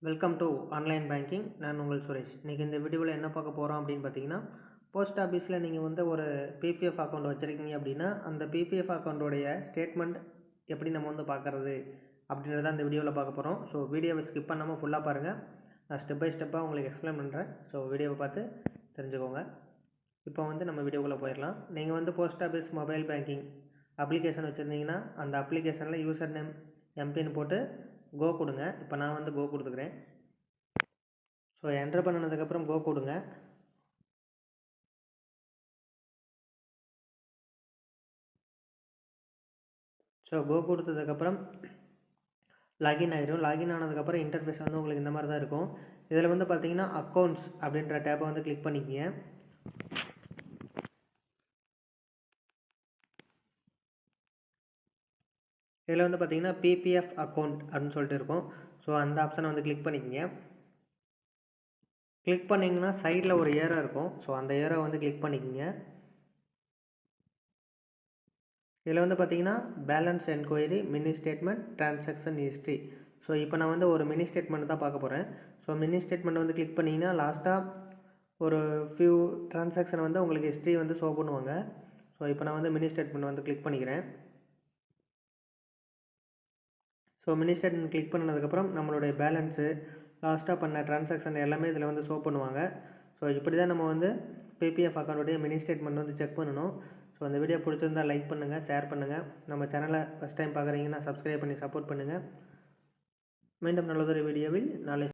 Welcome to online banking. நான் உங்கள் சுரேஷ். இன்றைக்கி இந்த வீடியோவில் என்ன பார்க்க போகிறோம் அப்படின்னு பார்த்தீங்கன்னா, போஸ்ட் ஆஃபீஸில் நீங்கள் வந்து ஒரு பிபிஎஃப் அக்கௌண்ட் வச்சுருக்கீங்க அப்படின்னா, அந்த பிபிஎஃப் அக்கௌண்ட்டோடைய ஸ்டேட்மெண்ட் எப்படி நம்ம வந்து பார்க்குறது அப்படின்றத அந்த வீடியோவில் பார்க்க போகிறோம். ஸோ வீடியோவை ஸ்கிப் பண்ணாமல் ஃபுல்லாக பாருங்கள். நான் ஸ்டெப் பை ஸ்டெப்பாக உங்களுக்கு எக்ஸ்பிளைன் பண்ணுறேன். ஸோ வீடியோவை பார்த்து தெரிஞ்சுக்கோங்க. இப்போ வந்து நம்ம வீடியோக்குள்ளே போயிடலாம். நீங்கள் வந்து post office mobile banking application வச்சுருந்தீங்கன்னா, அந்த அப்ளிகேஷனில் யூசர் நேம் எம்பின்னு போட்டு கோ கொடுங்க. இப்போ நான் வந்து கோ கொடுத்துக்கிறேன். ஸோ என்ட்ரு பண்ணினதுக்கப்புறம் கோ கொடுங்க. ஸோ கோ கொடுத்ததுக்கப்புறம் லாகின் ஆகிடும். லாகின் ஆனதுக்கப்புறம் இன்டர்ஃபேஸ் வந்து உங்களுக்கு இந்த மாதிரி தான் இருக்கும். இதில் வந்து பார்த்தீங்கன்னா அக்கௌண்ட்ஸ் அப்படின்ற டேப்பை வந்து கிளிக் பண்ணிக்கிங்க. இதில் வந்து பார்த்தீங்கன்னா பிபிஎஃப் அக்கௌண்ட் அப்படின்னு சொல்லிட்டு இருக்கும். ஸோ அந்த ஆப்ஷனை வந்து கிளிக் பண்ணிக்கிங்க. கிளிக் பண்ணிங்கன்னா சைடில் ஒரு ஏரோ இருக்கும். ஸோ அந்த ஏரோ வந்து கிளிக் பண்ணிக்கிங்க. இதில் வந்து பார்த்தீங்கன்னா balance enquiry, mini statement, transaction history. So இப்போ நான் வந்து ஒரு மினி ஸ்டேட்மெண்ட் தான் பார்க்க போகிறேன். ஸோ மினி ஸ்டேட்மெண்ட் வந்து கிளிக் பண்ணிங்கன்னா லாஸ்ட்டாக ஒரு ஃபியூ டிரான்சாக்ஷன் வந்து உங்களுக்கு ஹிஸ்ட்ரி வந்து ஷோ பண்ணுவாங்க. ஸோ இப்போ நான் வந்து மினி ஸ்டேட்மெண்ட் வந்து கிளிக் பண்ணிக்கிறேன். ஸோ மினி ஸ்டேட்மெண்ட் கிளிக் பண்ணதுக்கப்புறம் நம்மளுடைய பேலன்ஸு, லாஸ்ட்டாக பண்ண டிரான்சாக்ஷன் எல்லாமே இதில் வந்து ஷோ பண்ணுவாங்க. ஸோ இப்படி தான் நம்ம வந்து பிபிஎஃப் அக்கௌண்ட்டுடைய மினி ஸ்டேட்மெண்ட் வந்து செக் பண்ணணும். ஸோ அந்த வீடியோ பிடிச்சிருந்தால் லைக் பண்ணுங்கள், ஷேர் பண்ணுங்கள். நம்ம சேனலை ஃபஸ்ட் டைம் பார்க்குறீங்கன்னா சப்ஸ்கிரைப் பண்ணி சப்போர்ட் பண்ணுங்கள். மீண்டும் நல்லதொரு வீடியோவில் நாளை